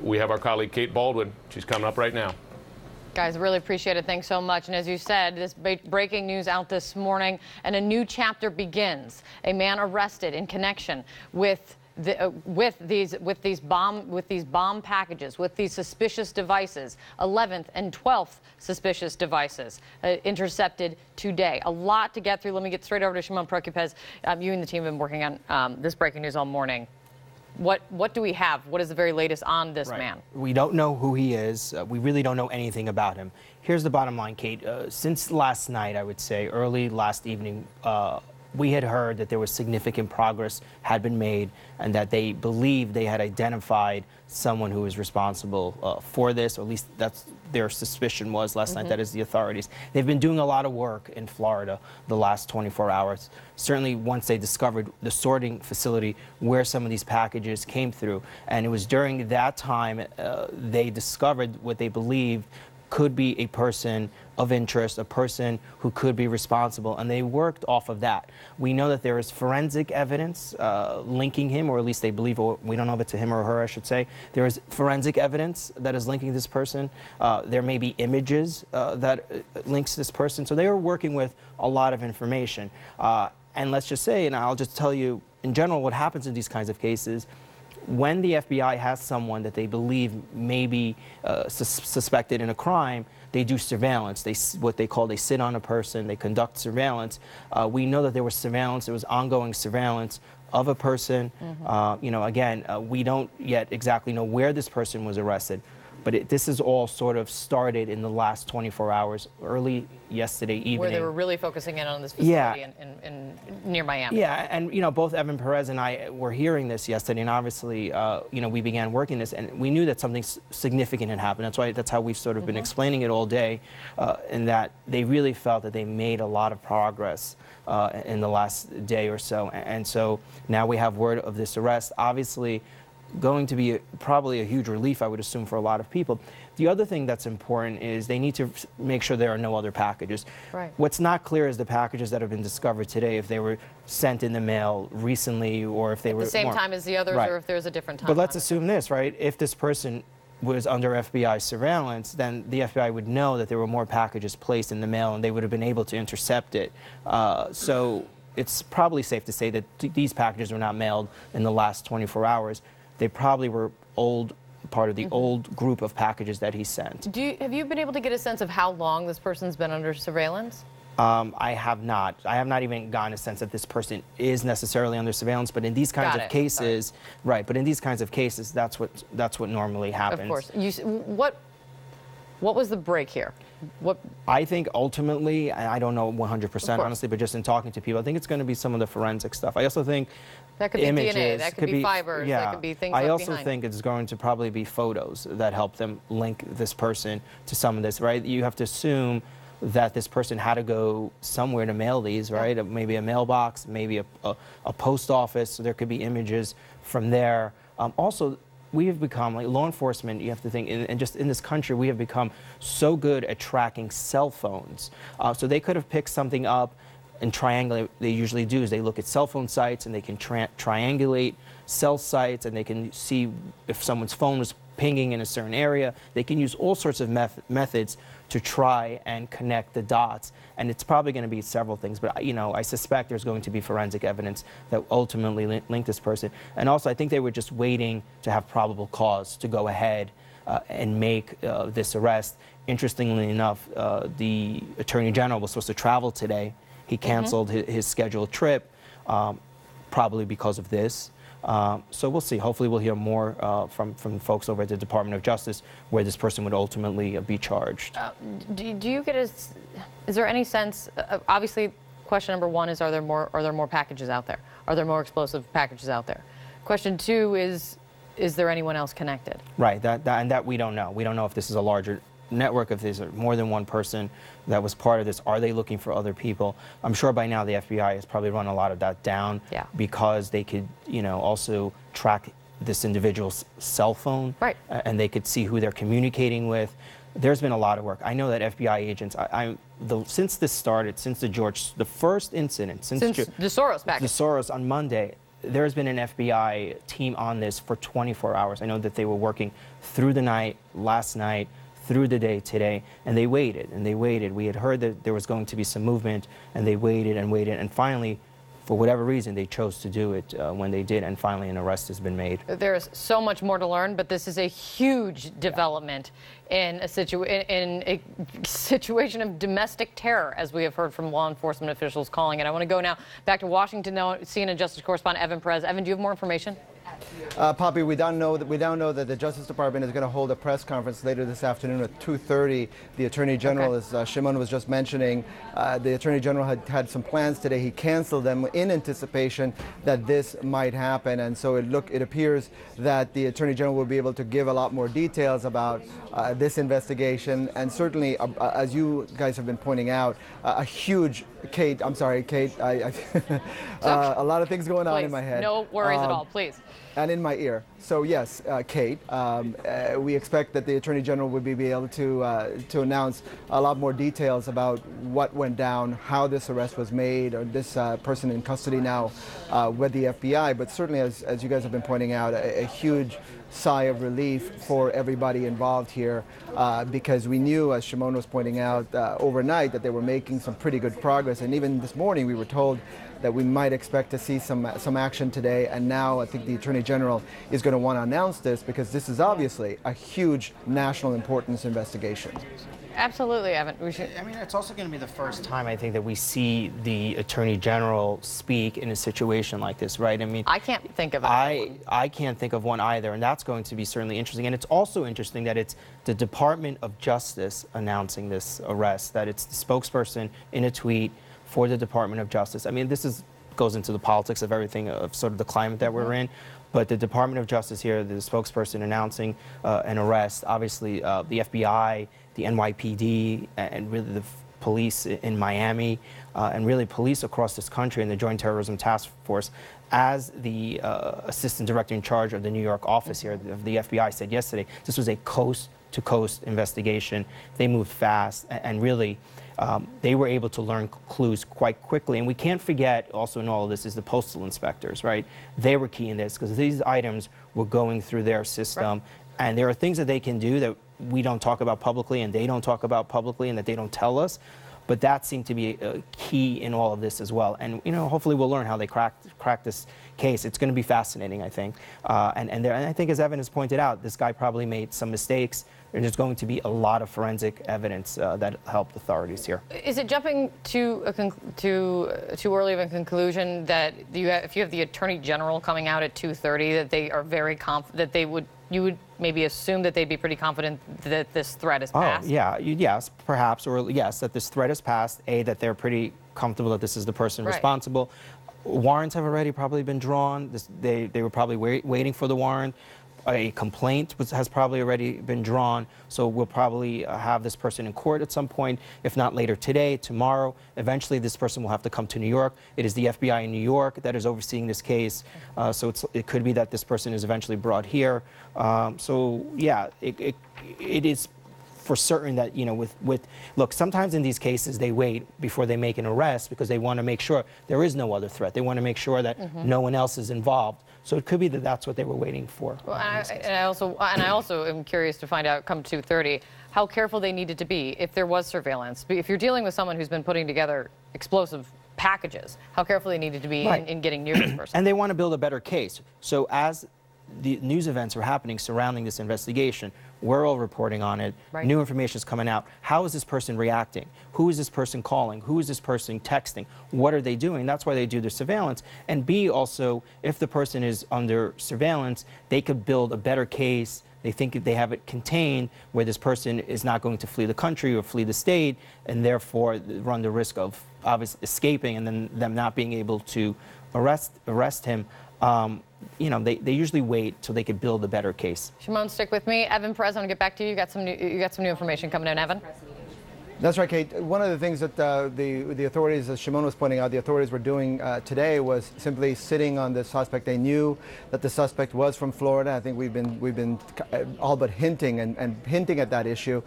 We have our colleague Kate Baldwin. She's coming up right now. Guys, really appreciate it. Thanks so much. And as you said, this breaking news out this morning, and a new chapter begins. A man arrested in connection with these bomb packages, with these suspicious devices, 11th and 12th suspicious devices intercepted today. A lot to get through. Let me get straight over to Shimon Prokupecz. You and the team have been working on this breaking news all morning. What do we have? What is the very latest on this man? We don't know who he is. We really don't know anything about him. Here's the bottom line, Kate. Since last night, I would say, early last evening, we had heard that there was significant progress had been made and that they believed they had identified someone who was responsible for this, or at least that's their suspicion was last night. That is the authorities. They've been doing a lot of work in Florida the last 24 hours. Certainly once they discovered the sorting facility where some of these packages came through. And it was during that time they discovered what they believed could be a person of interest, a person who could be responsible, and they worked off of that. We know that there is forensic evidence linking him, or at least they believe, or we don't know if it's a him or her, I should say. There is forensic evidence that is linking this person. There may be images that links this person. So they are working with a lot of information. And let's just say, and I'll just tell you in general what happens in these kinds of cases, when the FBI has someone that they believe may be suspected in a crime, they do surveillance. They sit on a person, they conduct surveillance. We know that there was surveillance, there was ongoing surveillance of a person. You know, again, we don't yet exactly know where this person was arrested, but this is all sort of started in the last 24 hours, early yesterday evening. Where they were really focusing in on this facility near Miami. Yeah, and you know, both Evan Perez and I were hearing this yesterday, and obviously, you know, we began working this, and we knew that something significant had happened. That's how we've sort of been explaining it all day, and that they really felt that they made a lot of progress in the last day or so, and so now we have word of this arrest. Obviously, going to be probably a huge relief, I would assume, for a lot of people. The other thing that's important is they need to make sure there are no other packages. Right. What's not clear is the packages that have been discovered today, if they were sent in the mail recently, or if they were at the same time as the others, or if there's a different time. But let's assume this, right? If this person was under FBI surveillance, then the FBI would know that there were more packages placed in the mail, and they would have been able to intercept it. So it's probably safe to say that these packages were not mailed in the last 24 hours. They probably were part of the old group of packages that he sent. Have you been able to get a sense of how long this person's been under surveillance? I have not. I have not even gotten a sense that this person is necessarily under surveillance. But in these kinds of cases, right? But in these kinds of cases, that's what normally happens. Of course. What was the break here? I think ultimately, and I don't know 100% honestly, but just in talking to people, I think it's going to be some of the forensic stuff. I also think that could be images, DNA, that could be fibers, yeah. that could be things I left also behind. think it's going to probably be photos that help them link this person to some of this, right? You have to assume that this person had to go somewhere to mail these, right? Maybe a mailbox, maybe a post office, so there could be images from there. Also, we have become, like law enforcement, you have to think, and just in this country, we have become so good at tracking cell phones. So they could have picked something up and triangulate. They usually do is they look at cell phone sites and they can triangulate cell sites, and they can see if someone's phone was pinging in a certain area. They can use all sorts of methods to try and connect the dots. And it's probably going to be several things, but you know, I suspect there's going to be forensic evidence that ultimately link this person. And also, I think they were just waiting to have probable cause to go ahead and make this arrest. Interestingly enough, the Attorney General was supposed to travel today. He canceled his scheduled trip, probably because of this. So we'll see. Hopefully we'll hear more from folks over at the Department of Justice where this person would ultimately be charged. Do you get is there any sense, obviously question number one is, are there more packages out there? Are there more explosive packages out there? Question two is there anyone else connected? Right, that we don't know. We don't know if this is a larger network, if there's more than one person that was part of this. Are they looking for other people? I'm sure by now the FBI has probably run a lot of that down, because they could, you know, also track this individual's cell phone, and they could see who they're communicating with. There's been a lot of work. I know that FBI agents, since this started, since the first incident, since the Soros package, the Soros on Monday, there's been an FBI team on this for 24 hours. I know that they were working through the night, last night, through the day today, and they waited and they waited. We had heard that there was going to be some movement, and they waited and waited, and finally, for whatever reason, they chose to do it when they did, and finally an arrest has been made. There's so much more to learn, but this is a huge development in a situation of domestic terror, as we have heard from law enforcement officials calling it. I want to go now back to Washington, now, CNN Justice correspondent Evan Perez. Evan, do you have more information? Poppy, we now know that the Justice Department is going to hold a press conference later this afternoon at 2:30. The Attorney General, as Shimon was just mentioning, the Attorney General had some plans today. He canceled them in anticipation that this might happen, and so it appears that the Attorney General will be able to give a lot more details about this investigation, and certainly, as you guys have been pointing out, a huge Kate. I'm sorry, Kate. A lot of things going on in my head. No worries at all, please. And in my ear. So yes, Kate, we expect that the Attorney General would be able to announce a lot more details about what went down, how this arrest was made, or this person in custody now with the FBI. But certainly, as you guys have been pointing out, a huge sigh of relief for everybody involved here, because we knew, as Shimon was pointing out, overnight that they were making some pretty good progress. And even this morning, we were told that we might expect to see some action today, and now I think the Attorney General is going to want to announce this, because this is obviously a huge national importance investigation. Absolutely, Evan. I mean, it's also going to be the first time, I think, that we see the Attorney General speak in a situation like this, right? I mean, I can't think of one. I can't think of one either, and that's going to be certainly interesting. And it's also interesting that it's the Department of Justice announcing this arrest, that it's the spokesperson in a tweet for the Department of Justice. I mean, this goes into the politics of everything, of sort of the climate that we're in. But the Department of Justice here, the spokesperson announcing an arrest, obviously the FBI, the NYPD, and really the police in Miami, and really police across this country, and the Joint Terrorism Task Force, as the assistant director in charge of the New York office here of the FBI said yesterday, this was a coast-to-coast investigation. They moved fast, and really, they were able to learn clues quite quickly. And we can't forget, also in all of this, is the postal inspectors, right? They were key in this, because these items were going through their system. Right. And there are things that they can do that we don't talk about publicly, and they don't talk about publicly, and that they don't tell us. But that seemed to be a key in all of this as well. And, you know, hopefully we'll learn how they crack this case. It's going to be fascinating, I think. And I think, as Evan has pointed out, this guy probably made some mistakes. There's going to be a lot of forensic evidence that helped authorities here. Is it jumping to too early of a conclusion that if you have the Attorney General coming out at 2:30, that they are very confident that you would maybe assume that they'd be pretty confident that this threat is passed? Oh, yeah, yes, perhaps, or yes, that this threat is passed, that they're pretty comfortable that this is the person responsible. Warrants have already probably been drawn. They were probably waiting for the warrant. A complaint has probably already been drawn, so we'll probably have this person in court at some point, if not later today, tomorrow. Eventually, this person will have to come to New York. It is the FBI in New York that is overseeing this case, so it could be that this person is eventually brought here. So, yeah, it is for certain that, you know, look, sometimes in these cases they wait before they make an arrest because they want to make sure there is no other threat. They want to make sure that no one else is involved. So it could be that that's what they were waiting for. Well, and I also am curious to find out, come 2:30, how careful they needed to be if there was surveillance. If you're dealing with someone who's been putting together explosive packages, how careful they needed to be in getting near this person. And they want to build a better case. So as the news events are happening surrounding this investigation, we're all reporting on it. Right. New information is coming out. How is this person reacting? Who is this person calling? Who is this person texting? What are they doing? That's why they do their surveillance. And B, also, if the person is under surveillance, they could build a better case. They think they have it contained where this person is not going to flee the country or flee the state, and therefore run the risk of obviously escaping and then them not being able to arrest him. You know, they usually wait till they could build a better case. Shimon, stick with me. Evan Perez, I want to get back to you. You got some new information coming in, Evan. That's right, Kate. One of the things that the authorities, as Shimon was pointing out, the authorities were doing today was simply sitting on the suspect. They knew that the suspect was from Florida. I think we've been all but hinting and hinting at that issue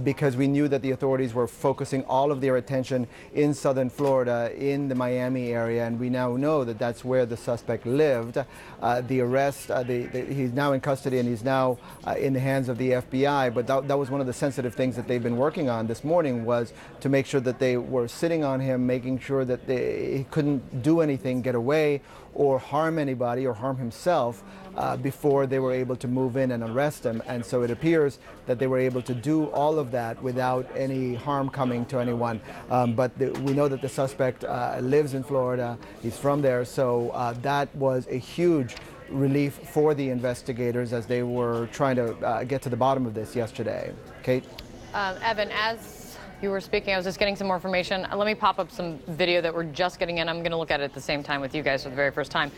because we knew that the authorities were focusing all of their attention in southern Florida, in the Miami area, and we now know that that's where the suspect lived. The arrest, he's now in custody and he's now in the hands of the FBI. But that was one of the sensitive things that they've been working on this morning, was to make sure that they were sitting on him, making sure that he couldn't do anything, get away, or harm anybody or harm himself before they were able to move in and arrest him. And so it appears that they were able to do all of that without any harm coming to anyone. But we know that the suspect lives in Florida. He's from there. So that was a huge relief for the investigators as they were trying to get to the bottom of this yesterday. Kate? Evan, as you were speaking, I was just getting some more information. Let me pop up some video that we're just getting in. I'm going to look at it at the same time with you guys for the very first time.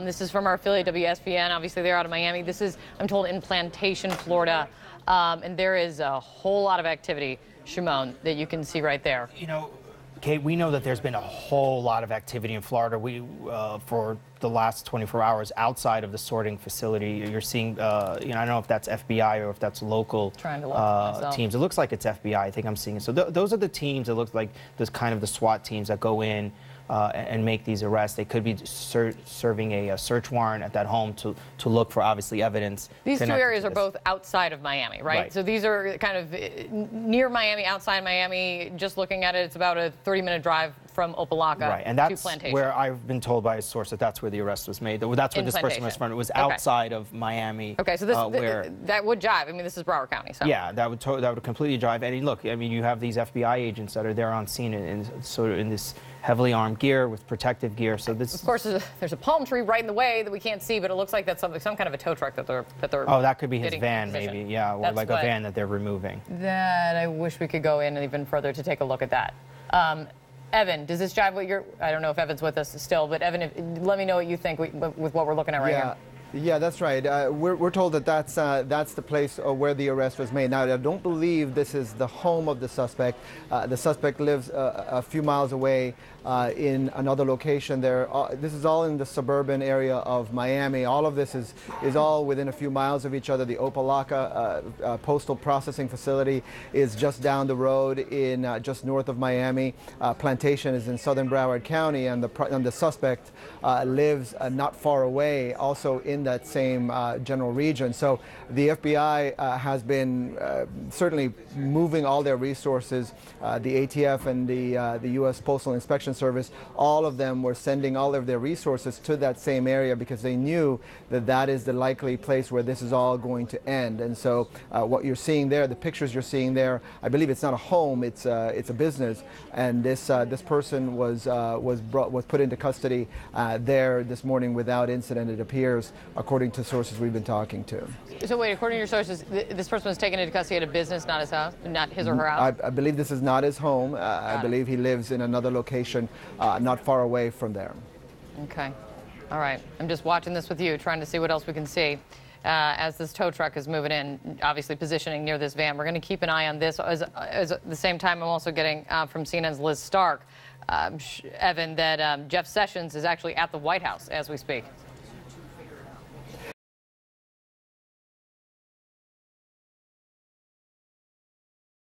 This is from our affiliate WSPN. Obviously, they're out of Miami. This is, I'm told, in Plantation, Florida. And there is a whole lot of activity, Shimon, that you can see right there. You know, Kate, we know that there's been a whole lot of activity in Florida. For the last 24 hours outside of the sorting facility, you're seeing, I don't know if that's FBI or if that's local teams. It looks like it's FBI. I think I'm seeing it. So those are the teams. It looks like there's kind of the SWAT teams that go in and make these arrests. They could be serving a search warrant at that home to look for, obviously, evidence. These two areas are both outside of Miami, right? So these are kind of near Miami, outside Miami. Just looking at it, it's about a 30-minute drive from Opelika and to that's Plantation. where I've been told by a source that that's where the arrest was made. That's where this person was from. It was outside of Miami. Okay, so that would jive. I mean, this is Broward County. So. Yeah, that would completely jive. And look, I mean, you have these FBI agents that are there on scene in this heavily armed gear with protective gear. So this, of course, there's a palm tree right in the way that we can't see, but it looks like that's some kind of a tow truck that they're. Oh, that could be his van, maybe. Yeah, or like a van that they're removing. That I wish we could go in even further to take a look at that. Evan, does this jive with I don't know if Evan's with us still, but Evan, let me know what you think with what we're looking at right here. Yeah, that's right. We're told that that's the place where the arrest was made. Now, I don't believe this is the home of the suspect. The suspect lives a few miles away in another location there. This is all in the suburban area of Miami. All of this is all within a few miles of each other. The Opelika postal processing facility is just down the road in just north of Miami. Plantation is in southern Broward County, and the suspect lives not far away, also in that same general region. So the FBI has been certainly moving all their resources. The ATF and the U.S. Postal Inspection Service, all of them were sending all of their resources to that same area because they knew that that is the likely place where this is all going to end. And so what you're seeing there, the pictures you're seeing there, I believe it's not a home, it's a business. And this person was put into custody there this morning without incident, it appears, according to sources we've been talking to. So wait, according to your sources, this person was taken into custody at a business, not his house, not his or her house? I believe this is not his home. I believe he lives in another location not far away from there. Okay. All right. I'm just watching this with you, trying to see what else we can see as this tow truck is moving in, obviously positioning near this van. We're going to keep an eye on this. At the same time, I'm also getting from CNN's Liz Stark, Evan, that Jeff Sessions is actually at the White House as we speak.